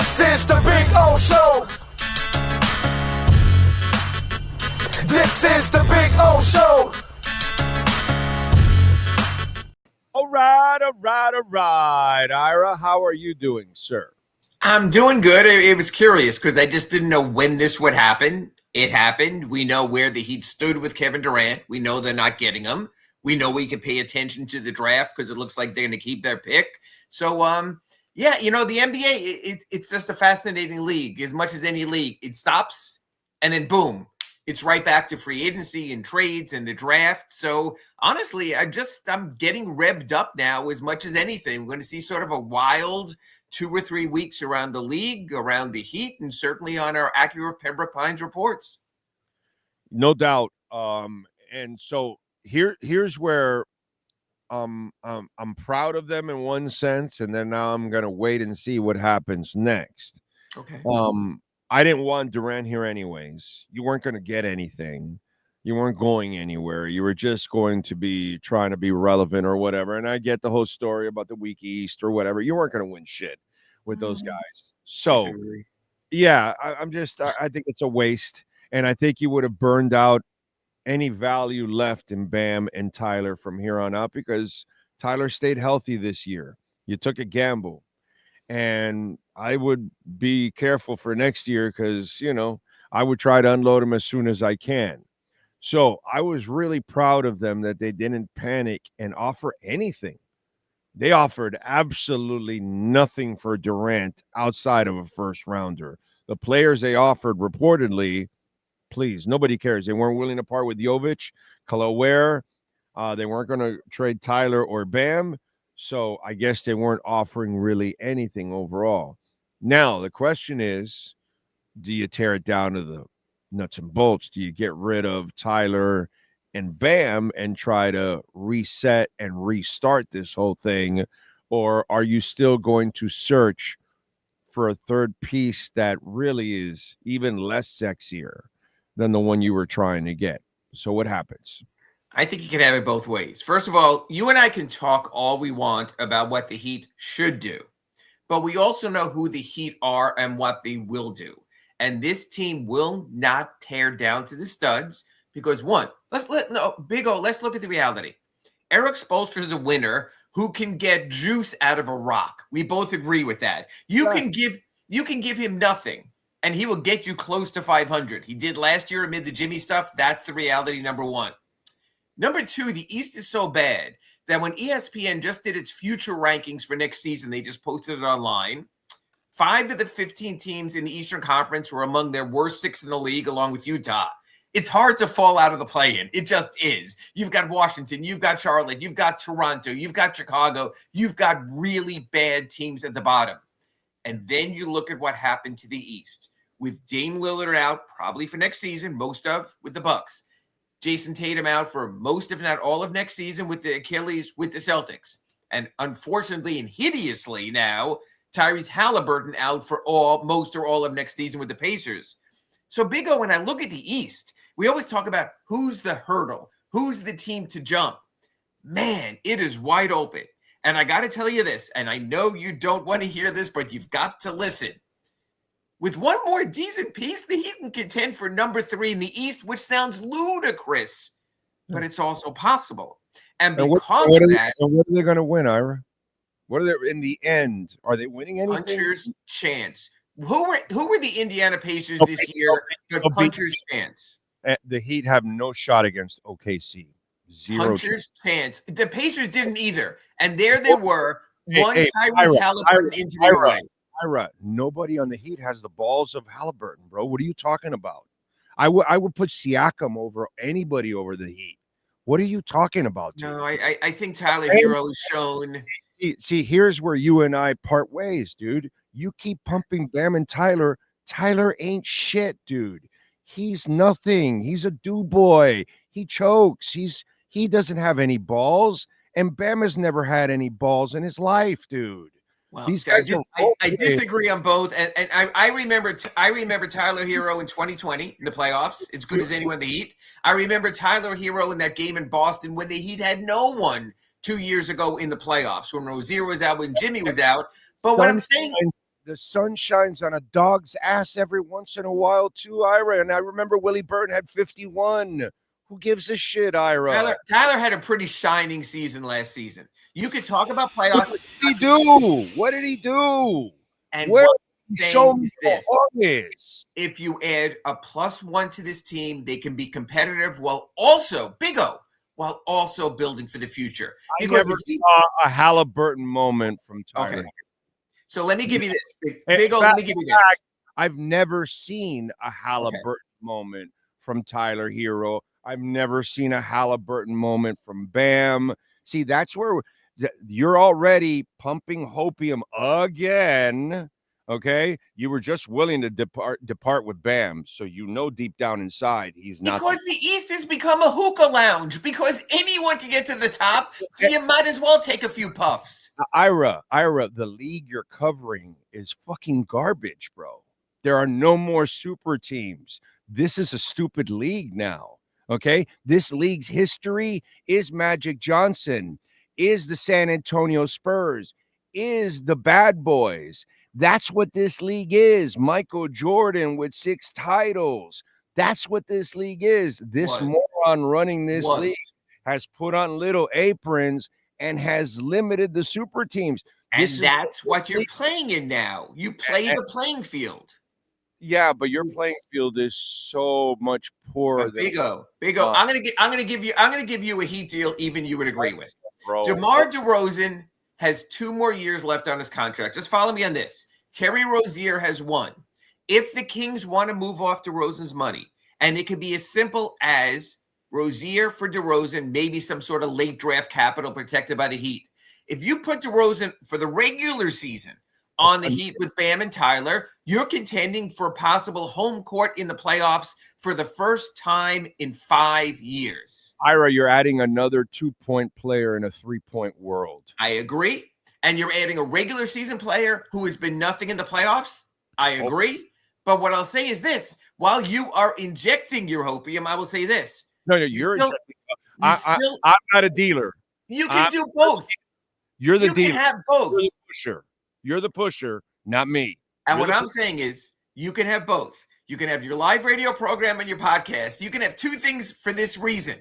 This is the Big O Show. This is the Big O Show. All right. Ira, how are you doing, sir? I'm doing good. It was curious because I just didn't know when this would happen. It happened. We know where the Heat stood with Kevin Durant. We know they're not getting him. We know we can pay attention to the draft because it looks like they're going to keep their pick. So, yeah, the NBA, it's just a fascinating league. As much as any league, it stops and then boom, it's right back to free agency and trades and the draft. So honestly, I'm getting revved up now as much as anything. We're going to see sort of a wild 2 or 3 weeks around the league, around the Heat, and certainly on our Acura Pembroke Pines reports. No doubt. And so here's where I'm proud of them in one sense, and then now I'm gonna wait and see what happens next. Okay. I didn't want Durant here anyways. You weren't gonna get anything. You weren't going anywhere. You were just going to be trying to be relevant or whatever. And I get the whole story about the weak East or whatever. You weren't going to win shit with those guys. So, yeah, I think it's a waste. And I think you would have burned out any value left in Bam and Tyler from here on out because Tyler stayed healthy this year. You took a gamble. And I would be careful for next year because, I would try to unload him as soon as I can. So I was really proud of them that they didn't panic and offer anything. They offered absolutely nothing for Durant outside of a first rounder. The players they offered reportedly, please, nobody cares. They weren't willing to part with Jovic, Khalil Ware. They weren't going to trade Tyler or Bam. So I guess they weren't offering really anything overall. Now, the question is, do you tear it down to the nuts and bolts? Do you get rid of Tyler and Bam and try to reset and restart this whole thing? Or are you still going to search for a third piece that really is even less sexier than the one you were trying to get? So what happens? I think you can have it both ways. First of all, you and I can talk all we want about what the Heat should do, but we also know who the Heat are and what they will do. And this team will not tear down to the studs because let's look at the reality. Erik Spoelstra is a winner who can get juice out of a rock. We both agree with that. You can give him nothing and he will get you close to 500. He did last year amid the Jimmy stuff. That's the reality, number one. Number two, the East is so bad that when ESPN just did its future rankings for next season, they just posted it online. 5 of the 15 teams in the Eastern Conference were among their worst 6 in the league, along with Utah. It's hard to fall out of the play-in. It just is. You've got Washington, you've got Charlotte, you've got Toronto, you've got Chicago, you've got really bad teams at the bottom. And then you look at what happened to the East. With Dame Lillard out, probably for next season, with the Bucks. Jason Tatum out for most, if not all, of next season with the Achilles with the Celtics. And unfortunately and hideously now, Tyrese Halliburton out for most or all of next season with the Pacers. So, Big O, when I look at the East, we always talk about who's the hurdle, who's the team to jump. Man, it is wide open. And I got to tell you this, and I know you don't want to hear this, but you've got to listen. With one more decent piece, the Heat can contend for number 3 in the East, which sounds ludicrous, but it's also possible. And because of that, what are they going to win, Ira? What are they in the end? Are they winning anything? Puncher's chance. Who were the Indiana Pacers this year? The puncher's chance. The Heat have no shot against OKC. Zero puncher's chance. The Pacers didn't either, and there they were. Tyrese Halliburton injury right. Ira, nobody on the Heat has the balls of Halliburton, bro. What are you talking about? I would put Siakam over anybody over the Heat. What are you talking about, dude? No, I think Tyler Herro has shown. See, here's where you and I part ways, dude. You keep pumping Bam and Tyler. Tyler ain't shit, dude. He's nothing. He's a do boy. He chokes. He doesn't have any balls, and Bam has never had any balls in his life, dude. Well, these guys I disagree on both, and I remember Tyler Herro in 2020 in the playoffs. It's good as anyone the Heat. I remember Tyler Herro in that game in Boston when the Heat had no one 2 years ago in the playoffs when Rozier was out, when Jimmy was out. But what I'm saying, the sun shines on a dog's ass every once in a while too, Ira. And I remember Willie Burton had 51. Who gives a shit, Ira? Tyler had a pretty shining season last season. You could talk about playoffs. What did he do? What did he do? And Where what show me this. August? If you add a +1 to this team, they can be competitive while also, Big O, while also building for the future. I never saw a Halliburton moment from Tyler. Okay. So let me give you this. Big O, let me give you this. I've never seen a Halliburton moment from Tyler Herro. I've never seen a Halliburton moment from Bam. See, that's where you're already pumping hopium again. Okay, you were just willing to depart with Bam, so you know deep down inside he's not. Because the East has become a hookah lounge. Because anyone can get to the top, so you might as well take a few puffs. Ira, the league you're covering is fucking garbage, bro. There are no more super teams. This is a stupid league now. Okay, this league's history is Magic Johnson, is the San Antonio Spurs, is the Bad Boys. That's what this league is. Michael Jordan with 6 titles. That's what this league is. This moron running this league has put on little aprons and has limited the super teams. And that's what you're playing in now. You play the playing field. Yeah, but your playing field is so much poorer. Big O. I'm gonna give you a Heat deal even you would agree with. Bro. DeMar DeRozan has 2 more years left on his contract. Just follow me on this. Terry Rozier has 1. If the Kings want to move off DeRozan's money, and it could be as simple as Rozier for DeRozan, maybe some sort of late draft capital protected by the Heat. If you put DeRozan for the regular season on the Heat with Bam and Tyler, you're contending for possible home court in the playoffs for the first time in 5 years. Ira, you're adding another 2-point player in a 3-point world. I agree. And you're adding a regular season player who has been nothing in the playoffs. I agree. But what I'll say is this. While you are injecting your hopium, I will say this. No, you're I'm not a dealer. You can do both. You're the dealer. You can have both. You're the pusher. You're the pusher, not me. And what I'm saying is you can have both. You can have your live radio program and your podcast. You can have 2 things for this reason.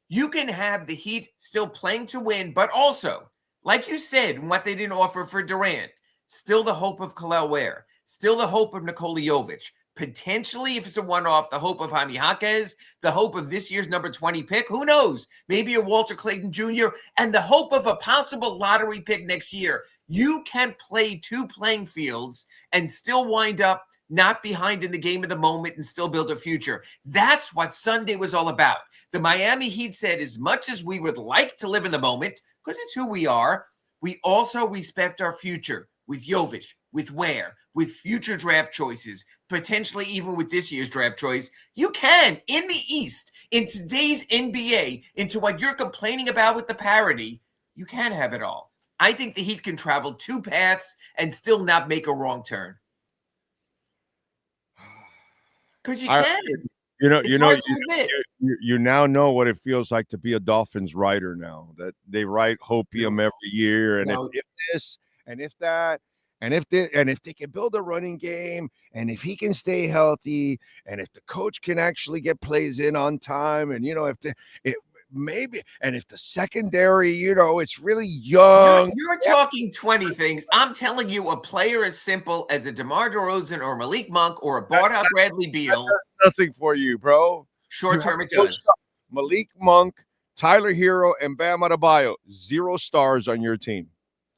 You can have the Heat still playing to win, but also, like you said, what they didn't offer for Durant, still the hope of Kel'el Ware, still the hope of Nikola Jovic, potentially, if it's a one-off, the hope of Jaime Jaquez, the hope of this year's number 20 pick, who knows, maybe a Walter Clayton Jr., and the hope of a possible lottery pick next year. You can play 2 playing fields and still wind up not behind in the game of the moment and still build a future. That's what Sunday was all about. The Miami Heat said, as much as we would like to live in the moment, because it's who we are, we also respect our future with Jovic, with Ware, with future draft choices, potentially even with this year's draft choice. You can, in the East, in today's NBA, into what you're complaining about with the parity, you can have it all. I think the Heat can travel 2 paths and still not make a wrong turn. Because you can. You now know what it feels like to be a Dolphins writer now. That they write hopium every year, and if this and if that, and if they can build a running game, and if he can stay healthy, and if the coach can actually get plays in on time, and if the secondary, it's really young. You're talking 20 things. I'm telling you, a player as simple as a DeMar DeRozan or Malik Monk or a bought-out Bradley Beal. That's nothing for you, bro. Short-term it does. Malik Monk, Tyler Herro, and Bam Adebayo. 0 stars on your team.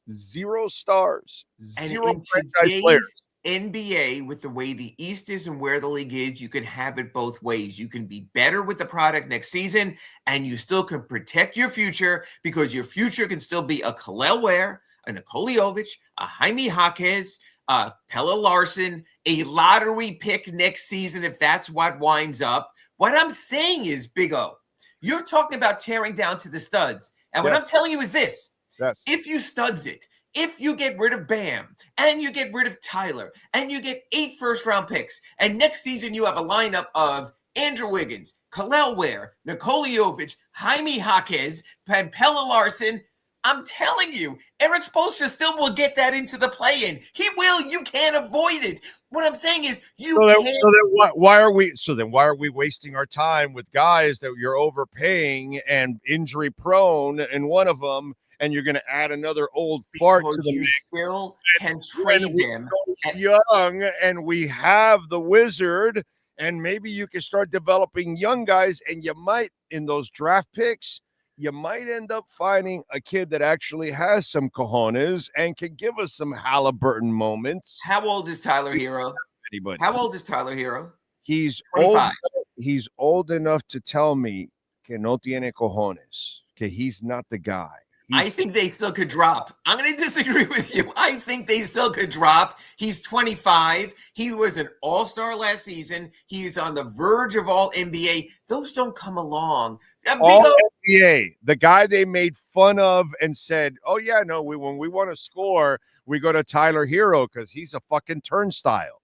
0 stars. 0 franchise players. NBA, with the way the East is and where the league is, you can have it both ways. You can be better with the product next season, and you still can protect your future, because your future can still be a Kel'el Ware, a Nikola Jovic, a Jaime Jaquez, a Pelle Larsson, a lottery pick next season if that's what winds up. What I'm saying is, Big O, you're talking about tearing down to the studs. And what I'm telling you is this. Yes. If you studs it, if you get rid of Bam and you get rid of Tyler and you get 8 first-round picks, and next season you have a lineup of Andrew Wiggins, Kel'el Ware, Nikola Jovic, Jaime Jaquez, and Pelle Larsson, I'm telling you, Eric Spoelstra still will get that into the play-in. He will. You can't avoid it. What I'm saying is you can't. Why are we wasting our time with guys that you're overpaying and injury prone in one of them, and you're going to add another old fart to the you mix? still can trade them. Young, and we have the wizard, and maybe you can start developing young guys, and you might, in those draft picks, you might end up finding a kid that actually has some cojones and can give us some Halliburton moments. How old is Tyler Herro? Anybody? How old is Tyler Herro? He's 25. old. He's old enough to tell me que no tiene cojones. Que he's not the guy. I think they still could drop. I'm going to disagree with you. I think they still could drop. He's 25. He was an all-star last season. He's on the verge of all NBA. Those don't come along. All NBA. The guy they made fun of and said, oh, yeah, no, when we want to score, we go to Tyler Herro because he's a fucking turnstile.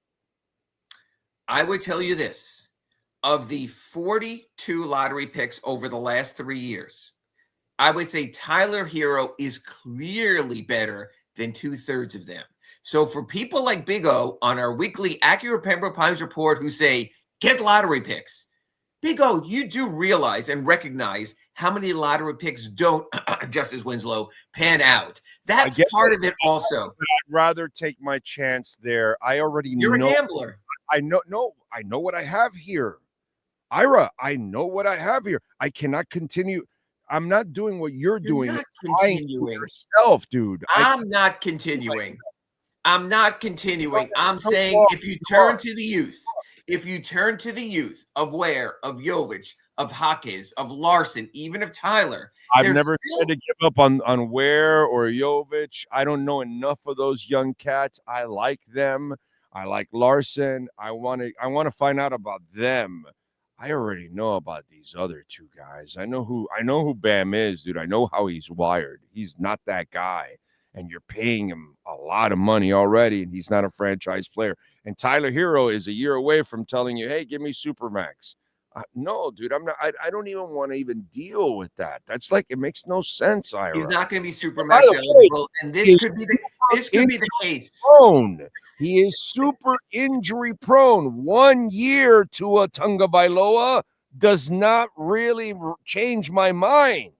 I would tell you this. Of the 42 lottery picks over the last 3 years, I would say Tyler Herro is clearly better than 2/3 of them. So for people like Big O on our weekly Acura Pembroke Pines report who say, get lottery picks, Big O, you do realize and recognize how many lottery picks don't, Justice Winslow, pan out. That's part of it also. I'd rather take my chance there. I already know. You're a gambler. I know what I have here. Ira, I know what I have here. I cannot continue. I'm not doing what you're doing. Not continuing yourself, dude. I'm not continuing. I'm not continuing. I'm saying if you turn to the youth, of Ware, of Jovic, of Hawkins, of Larson, even of Tyler. I've never tried to give up on Ware or Jovic. I don't know enough of those young cats. I like them. I like Larson. I want to find out about them. I already know about these other two guys. I know who Bam is, dude. I know how he's wired. He's not that guy. And you're paying him a lot of money already, and he's not a franchise player. And Tyler Herro is a year away from telling you, hey, give me Supermax. No, dude, I'm not. I don't even want to even deal with that. That's like, it makes no sense, Ira. He's not going to be Supermax eligible, and this could be the case. He is super injury prone. 1 year to a Tunga Bailoa does not really change my mind.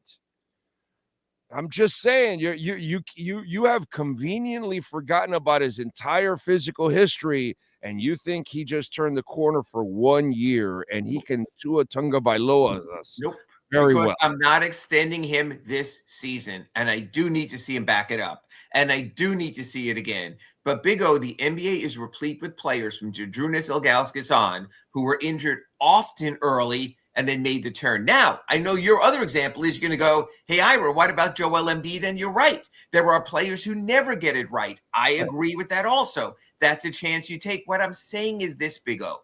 I'm just saying, you have conveniently forgotten about his entire physical history, and you think he just turned the corner for 1 year and he can Tua Tunga Bailoa us. Nope. Very because well. I'm not extending him this season, and I do need to see him back it up, and I do need to see it again. But Big O, the NBA is replete with players from Jadrunas Ilgauskas on who were injured often early and then made the turn. Now, I know your other example is you're going to go, hey, Ira, what about Joel Embiid? And you're right. There are players who never get it right. I agree with that also. That's a chance you take. What I'm saying is this, Big O.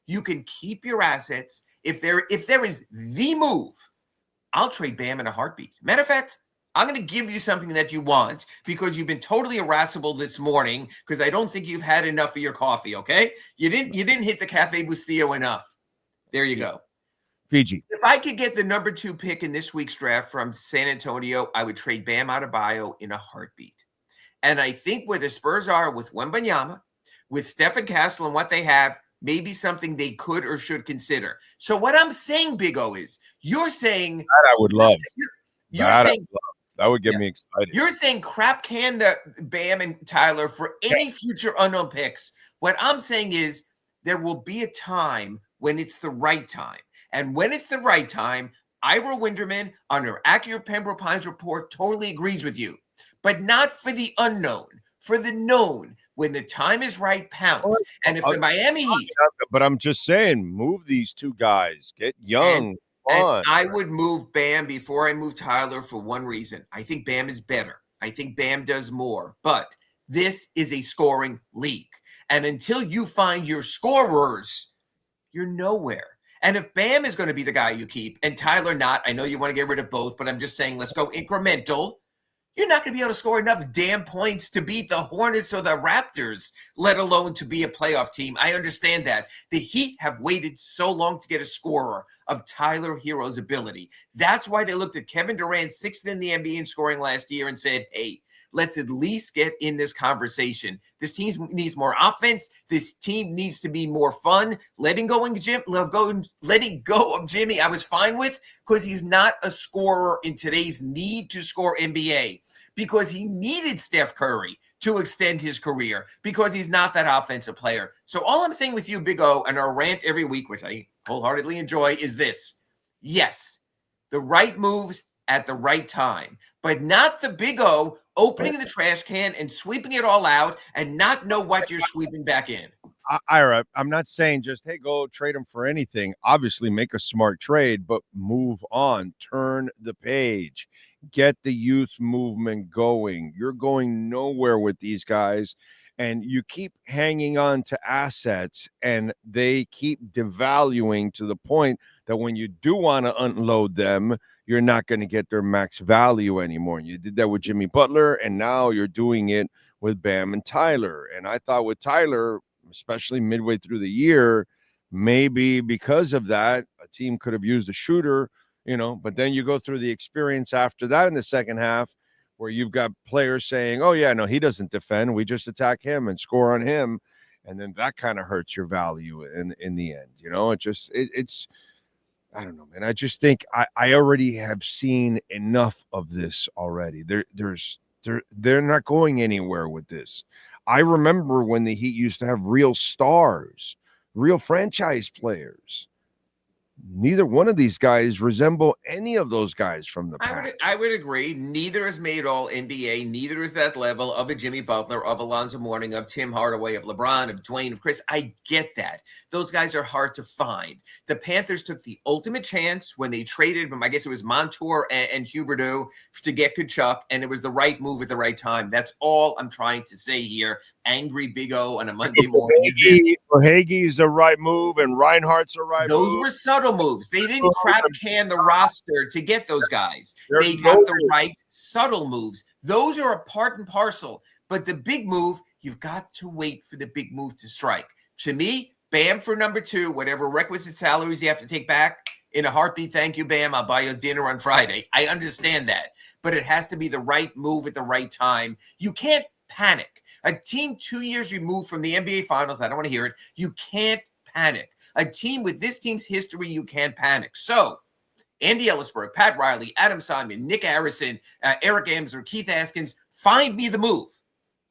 You can keep your assets. If there is the move, I'll trade Bam in a heartbeat. Matter of fact, I'm going to give you something that you want because you've been totally irascible this morning because I don't think you've had enough of your coffee, okay? You didn't hit the Cafe Bustillo enough. There you go. Fiji. If I could get the number 2 pick in this week's draft from San Antonio, I would trade Bam Adebayo in a heartbeat. And I think where the Spurs are with Wembanyama, with Stephen Castle and what they have, maybe something they could or should consider. So what I'm saying, Big O, is you're saying that I would love. That would get me excited. You're saying crap can the Bam and Tyler for any future unknown picks. What I'm saying is there will be a time when it's the right time. And when it's the right time, Ira Winderman on her Acura Pembroke Pines report totally agrees with you. But not for the unknown, for the known. When the time is right, pounce. And if the Miami Heat... But I'm just saying, move these two guys. Get young. And I would move Bam before I move Tyler for one reason. I think Bam is better. I think Bam does more. But this is a scoring league. And until you find your scorers, you're nowhere. And if Bam is going to be the guy you keep and Tyler not, I know you want to get rid of both, but I'm just saying let's go incremental. You're not going to be able to score enough damn points to beat the Hornets or the Raptors, let alone to be a playoff team. I understand that. The Heat have waited so long to get a scorer of Tyler Herro's ability. That's why they looked at Kevin Durant, 6th in the NBA in scoring last year, and said, hey, let's at least get in this conversation. This team needs more offense. This team needs to be more fun. Letting go of Jimmy, I was fine with, because he's not a scorer in today's need to score NBA, because he needed Steph Curry to extend his career, because he's not that offensive player. So all I'm saying with you, Big O, and our rant every week, which I wholeheartedly enjoy, is this. Yes, the right moves at the right time, but not the Big O opening the trash can and sweeping it all out and not know what you're sweeping back in. Ira, I'm not saying just, hey, go trade him for anything. Obviously, make a smart trade, but move on. Turn the page. Get the youth movement going. You're going nowhere with these guys, and you keep hanging on to assets, and they keep devaluing to the point that when you do want to unload them, you're not going to get their max value anymore. And you did that with Jimmy Butler, and now you're doing it with Bam and Tyler. And I thought with Tyler, especially midway through the year, maybe because of that, a team could have used a shooter, but then you go through the experience after that in the second half where you've got players saying, oh, yeah, no, he doesn't defend. We just attack him and score on him. And then that kind of hurts your value in the end. It's I don't know, man. I just think I already have seen enough of this already. They're not going anywhere with this. I remember when the Heat used to have real stars, real franchise players. Neither one of these guys resemble any of those guys from the past. I would agree. Neither has made all NBA. Neither is that level of a Jimmy Butler, of Alonzo Mourning, of Tim Hardaway, of LeBron, of Dwayne, of Chris. I get that. Those guys are hard to find. The Panthers took the ultimate chance when they traded him. I guess it was Montour and Huberdeau to get Kachuk, and it was the right move at the right time. That's all I'm trying to say here. Angry Big O on a Monday morning. Hagee's the right move, and Reinhardt's the right move. Those were subtle moves. They didn't crap can the roster to get those guys. They got the right subtle moves. Those are a part and parcel. But the big move, you've got to wait for the big move to strike. To me, Bam for number 2, whatever requisite salaries you have to take back, in a heartbeat, thank you, Bam. I'll buy you dinner on Friday. I understand that. But it has to be the right move at the right time. You can't panic. A team 2 years removed from the NBA Finals, I don't want to hear it, you can't panic. A team with this team's history, you can't panic. So, Andy Ellisberg, Pat Riley, Adam Simon, Nick Harrison, Eric Amser, Keith Askins, find me the move,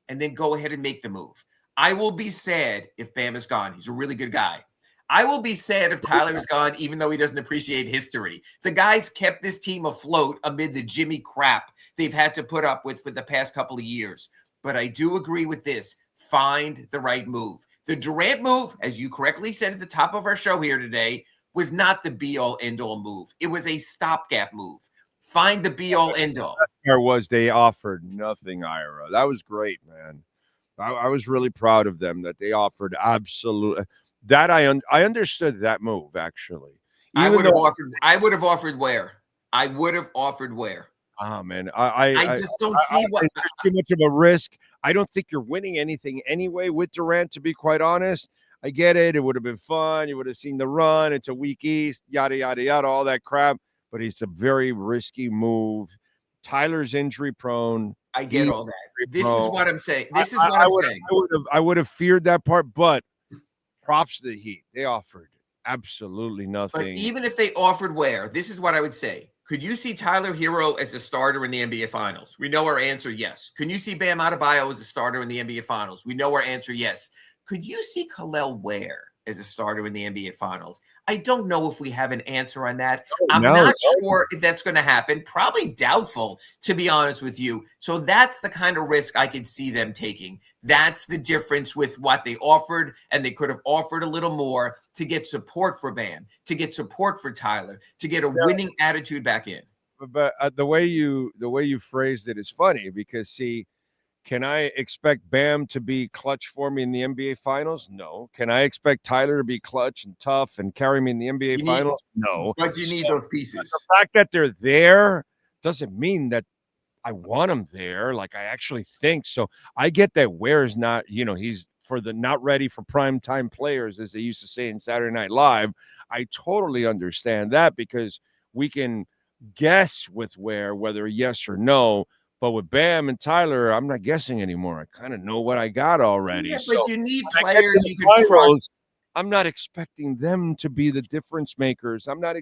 and then go ahead and make the move. I will be sad if Bam is gone. He's a really good guy. I will be sad if Tyler is gone, even though he doesn't appreciate history. The guys kept this team afloat amid the Jimmy crap they've had to put up with for the past couple of years. But I do agree with this. Find the right move. The Durant move, as you correctly said at the top of our show here today, was not the be-all, end-all move. It was a stopgap move. Find the be-all, end-all. There was, they offered nothing, Ira. That was great, man. I was really proud of them that they offered absolute. That I understood that move, actually. I would have offered where? I would have offered where? Oh, man. I just don't see what. It's too much of a risk. I don't think you're winning anything anyway with Durant, to be quite honest. I get it. It would have been fun. You would have seen the run. It's a week East, yada, yada, yada, all that crap. But it's a very risky move. Tyler's injury prone. I get all that. This is what I'm saying. This is what I'm saying. I would have feared that part, but props to the Heat. They offered absolutely nothing. But even if they offered where, this is what I would say. Could you see Tyler Herro as a starter in the NBA Finals? We know our answer, yes. Can you see Bam Adebayo as a starter in the NBA Finals? We know our answer, yes. Could you see Kel'el Ware as a starter in the NBA Finals? I don't know if we have an answer on that. I'm not sure if that's going to happen. Probably doubtful, to be honest with you. So that's the kind of risk I could see them taking. That's the difference with what they offered, and they could have offered a little more to get support for Bam, to get support for Tyler, to get a winning attitude back in. But the way you phrased it is funny because, see, can I expect Bam to be clutch for me in the NBA Finals? No. Can I expect Tyler to be clutch and tough and carry me in the NBA Finals? No. But you need those pieces. The fact that they're there doesn't mean that I want him there. Like, I actually think so. I get that Ware's not, he's for the not ready for prime time players, as they used to say in Saturday Night Live. I totally understand that because we can guess with Ware whether yes or no. But with Bam and Tyler, I'm not guessing anymore. I kind of know what I got already. Yeah, So but you need when I get to players the you can finals, trust. I'm not expecting them to be the difference makers. I'm not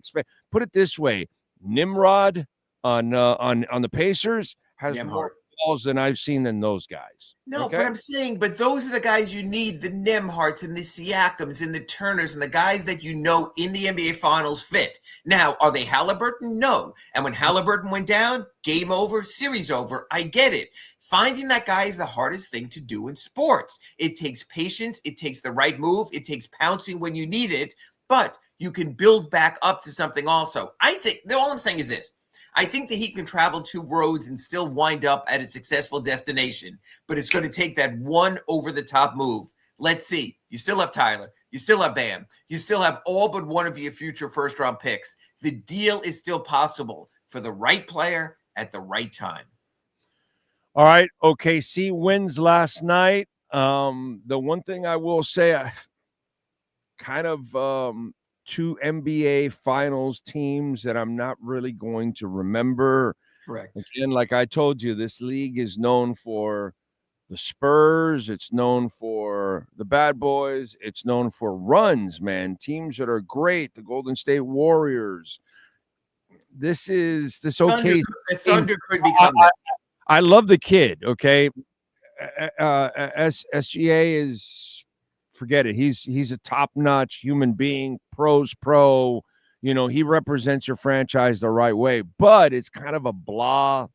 put it this way. Nimrod on the Pacers has more Nemhart. balls than I've seen than those guys. No, Okay? but I'm saying, but those are the guys you need, the Nemharts and the Siakams and the Turners and the guys that you know in the NBA Finals fit. Now, are they Halliburton? No. And when Halliburton went down, game over, series over. I get it. Finding that guy is the hardest thing to do in sports. It takes patience. It takes the right move. It takes pouncing when you need it. But you can build back up to something also. I think, all I'm saying is this. I think the Heat can travel 2 roads and still wind up at a successful destination, but it's going to take that one over-the-top move. Let's see. You still have Tyler. You still have Bam. You still have all but one of your future first-round picks. The deal is still possible for the right player at the right time. All right. OKC wins last night. The one thing I will say, I kind of 2 NBA Finals teams that I'm not really going to remember. Correct. Again, like I told you, this league is known for the Spurs. It's known for the bad boys. It's known for runs, man. Teams that are great. The Golden State Warriors. This Thunder, OKC. the Thunder could become that. I love the kid. Okay. SGA is, forget it. He's a top-notch human being, pros pro. He represents your franchise the right way, but it's kind of a blah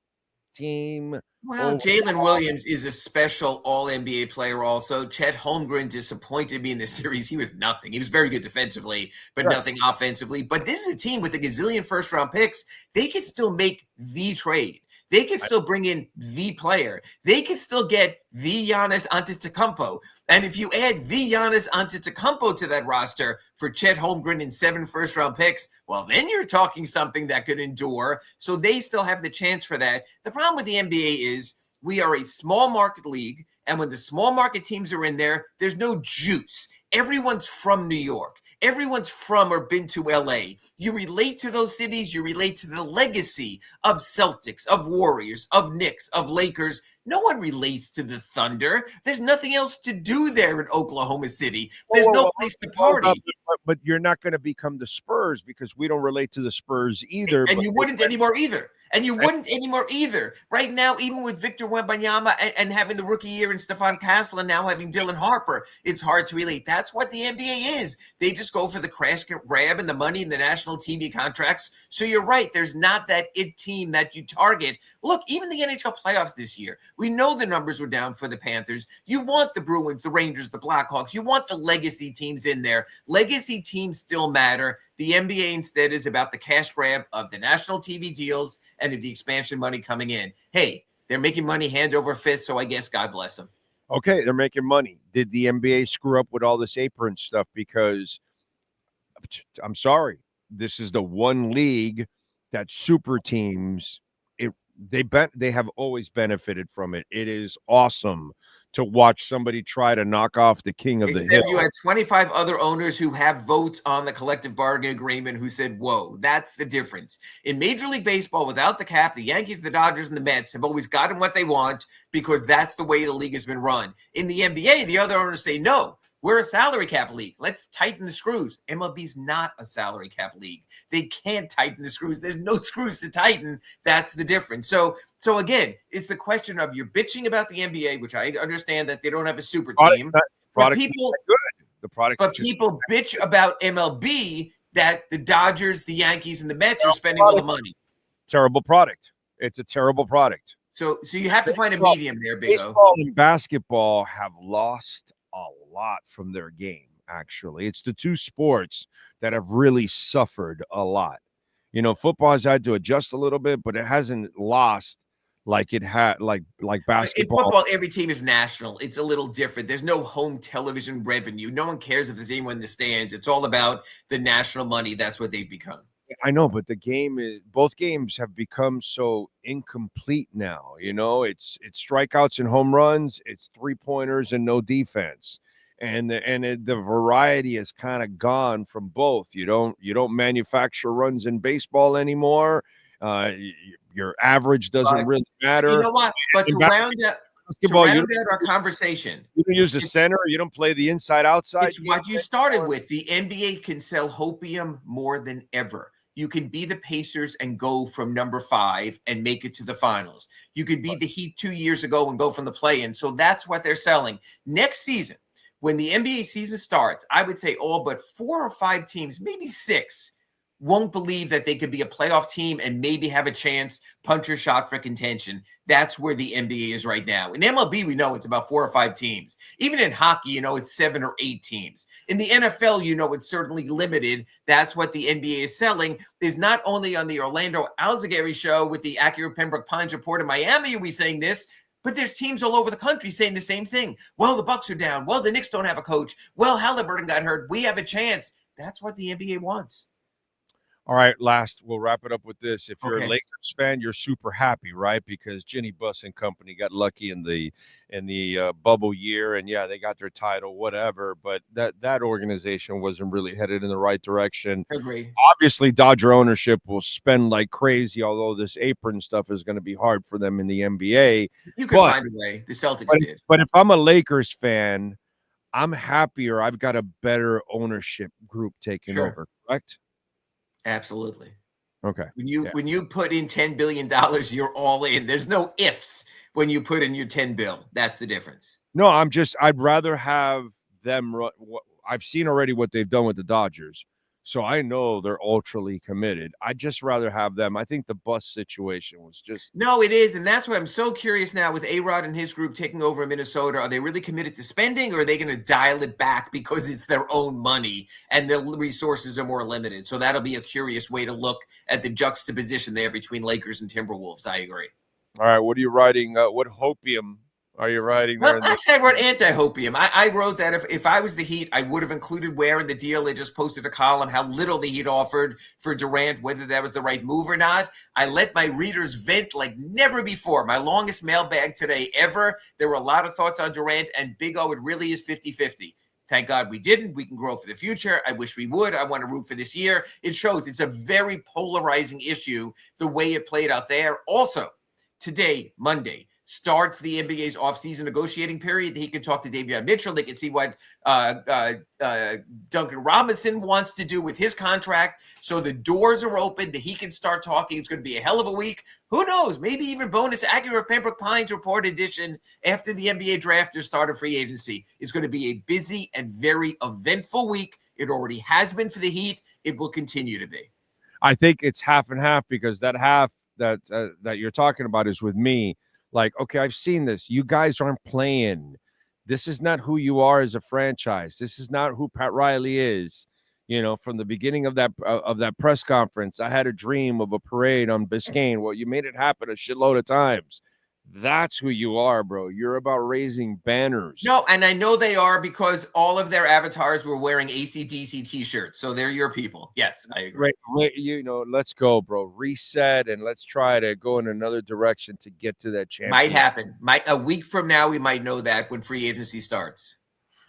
team. Well, Jalen Williams is a special all-NBA player also. Chet Holmgren disappointed me in the series. He was nothing. He was very good defensively, but nothing offensively. But this is a team with a gazillion first-round picks. They could still make the trade. They could still bring in the player. They could still get the Giannis Antetokounmpo. And if you add the Giannis Antetokounmpo to that roster for Chet Holmgren and 7 first-round picks, well, then you're talking something that could endure. So they still have the chance for that. The problem with the NBA is we are a small market league, and when the small market teams are in there, there's no juice. Everyone's from New York. Everyone's from or been to LA. You relate to those cities. You relate to the legacy of Celtics, of Warriors, of Knicks, of Lakers. No one relates to the Thunder. There's nothing else to do there in Oklahoma City. There's no place to party. But you're not going to become the Spurs because we don't relate to the Spurs either. And you wouldn't anymore either. And you wouldn't anymore either. Right now, even with Victor Wembanyama and having the rookie year and Stephon Castle and now having Dylan Harper, it's hard to relate. That's what the NBA is. They just go for the crash grab and the money and the national TV contracts. So you're right. There's not that it team that you target. Look, even the NHL playoffs this year, we know the numbers were down for the Panthers. You want the Bruins, the Rangers, the Blackhawks. You want the legacy teams in there. Legacy teams still matter. The NBA instead is about the cash grab of the national TV deals and of the expansion money coming in. Hey, they're making money hand over fist, so I guess God bless them. Okay, they're making money. Did the NBA screw up with all this apron stuff? Because I'm sorry, this is the one league that super teams, they have always benefited from it. It is awesome to watch somebody try to knock off the king of the hill. You had 25 other owners who have votes on the collective bargaining agreement who said, whoa, that's the difference. In Major League Baseball, without the cap, the Yankees, the Dodgers, and the Mets have always gotten what they want because that's the way the league has been run. In the NBA, the other owners say, no, we're a salary cap league. Let's tighten the screws. MLB's not a salary cap league. They can't tighten the screws. There's no screws to tighten. That's the difference. So again, it's the question of you're bitching about the NBA, which I understand that they don't have a super team. But people bitch about MLB that the Dodgers, the Yankees, and the Mets are spending all the money. Terrible product. It's a terrible product. So you have to find a medium there, Big O. Baseball and basketball have lost a lot from their game, actually. It's the 2 sports that have really suffered a lot. Football has had to adjust a little bit, but it hasn't lost like it had like basketball. In football, every team is national. It's a little different. There's no home television revenue. No one cares if there's anyone in the stands. It's all about the national money. That's what they've become. I know, but both games have become so incomplete now. It's strikeouts and home runs, it's 3-pointers and no defense. The variety is kind of gone from both. You don't manufacture runs in baseball anymore. Your average doesn't But really you matter. know what? But In to round out basketball, our conversation, you don't use the center. You don't play the inside outside it's game what you started with. The NBA can sell hopium more than ever. You can be the Pacers and go from number 5 and make it to the finals. You could be the Heat 2 years ago and go from the play-in. So that's what they're selling. Next season, when the NBA season starts, I would say all but 4 or 5 teams, maybe 6, won't believe that they could be a playoff team and maybe have a chance, punch your shot for contention. That's where the NBA is right now. In MLB, we know it's about 4 or 5 teams. Even in hockey, it's 7 or 8 teams. In the NFL, it's certainly limited. That's what the NBA is selling, is not only on the Orlando Alzugaray show with the Acura Pembroke Pines report in Miami are we saying this, but there's teams all over the country saying the same thing. Well, the Bucks are down. Well, the Knicks don't have a coach. Well, Halliburton got hurt. We have a chance. That's what the NBA wants. All right, we'll wrap it up with this. If you're Okay. a Lakers fan, you're super happy, right? Because Ginny Buss and company got lucky in the bubble year, and yeah, they got their title, whatever. But that organization wasn't really headed in the right direction. Agree. Obviously, Dodger ownership will spend like crazy, although this apron stuff is going to be hard for them in the NBA. You could find a way. The Celtics did. But if I'm a Lakers fan, I'm happier. I've got a better ownership group taking over, correct? Absolutely. Okay. When you put in $10 billion, you're all in. There's no ifs when you put in your 10 bill. That's the difference. No, I'd rather have them run. I've seen already what they've done with the Dodgers. So I know they're ultrally committed. I'd just rather have them. I think the bus situation was just. No, it is. And that's why I'm so curious now with A-Rod and his group taking over in Minnesota. Are they really committed to spending, or are they going to dial it back because it's their own money and the resources are more limited? So that'll be a curious way to look at the juxtaposition there between Lakers and Timberwolves. I agree. All right. What are you writing? What hopium are you writing there? Well, actually, I wrote anti-hopium. I wrote that if I was the Heat, I would have included where in the deal they just posted a column how little the Heat offered for Durant, whether that was the right move or not. I let my readers vent like never before. My longest mailbag today ever. There were a lot of thoughts on Durant, and Big O, it really is 50-50. Thank God we didn't. We can grow for the future. I wish we would. I want to root for this year. It shows it's a very polarizing issue, the way it played out there. Also, today, Monday, starts the NBA's offseason negotiating period. He can talk to Davion Mitchell. They can see what Duncan Robinson wants to do with his contract. So the doors are open. He can start talking. It's going to be a hell of a week. Who knows? Maybe even bonus Acura Pembroke Pines report edition after the NBA draft or start of free agency. It's going to be a busy and very eventful week. It already has been for the Heat. It will continue to be. I think it's half and half, because that half that you're talking about is with me. Like, okay, I've seen this. You guys aren't playing. This is not who you are as a franchise. This is not who Pat Riley is. From the beginning of that press conference, I had a dream of a parade on Biscayne. Well, you made it happen a shitload of times. That's who you are, bro. You're about raising banners. No, and I know they are, because all of their avatars were wearing AC/DC t-shirts. So they're your people. Yes, I agree. Right. Let's go, bro. Reset, and let's try to go in another direction to get to that championship. Might happen. A week from now, we might know that when free agency starts.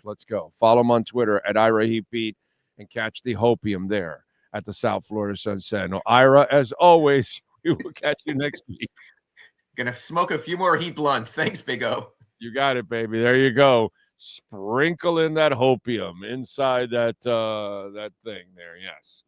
Let's go. Follow him on Twitter at IraHeatBeat and catch the hopium there at the South Florida Sun Sentinel. Ira, as always, we will catch you next week. Gonna smoke a few more Heat blunts. Thanks, Big O. You got it, baby. There you go. Sprinkle in that hopium inside that thing there. Yes.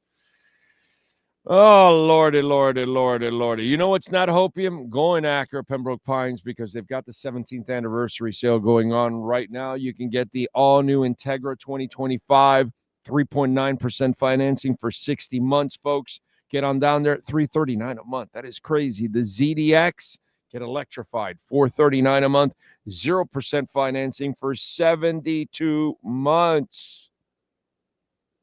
Oh, Lordy, Lordy, Lordy, Lordy. You know what's not hopium? Going Acura Pembroke Pines, because they've got the 17th anniversary sale going on right now. You can get the all-new Integra 2025, 3.9% financing for 60 months, folks. Get on down there at $339 a month. That is crazy. The ZDX, get electrified, $439 a month, 0% financing for 72 months.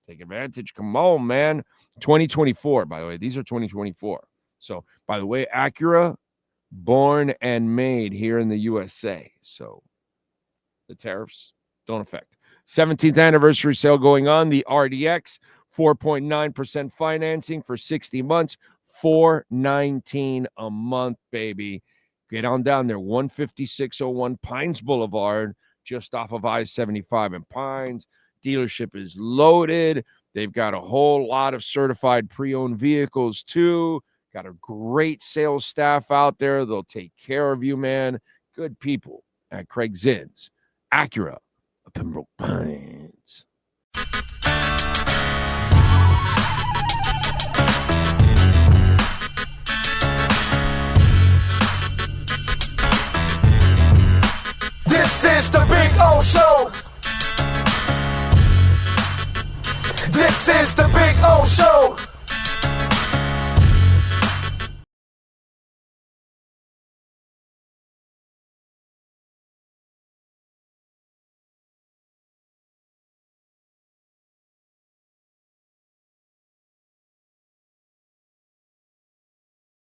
Take advantage. Come on, man. 2024, by the way. These are 2024. So, by the way, Acura, born and made here in the USA. So, the tariffs don't affect. 17th anniversary sale going on. The RDX, 4.9% financing for 60 months, $419 a month, baby. Get on down there, 15601 Pines Boulevard, just off of I-75 in Pines. Dealership is loaded. They've got a whole lot of certified pre-owned vehicles too. Got a great sales staff out there. They'll take care of you, man. Good people at Craig Zinn's Acura of Pembroke Pines.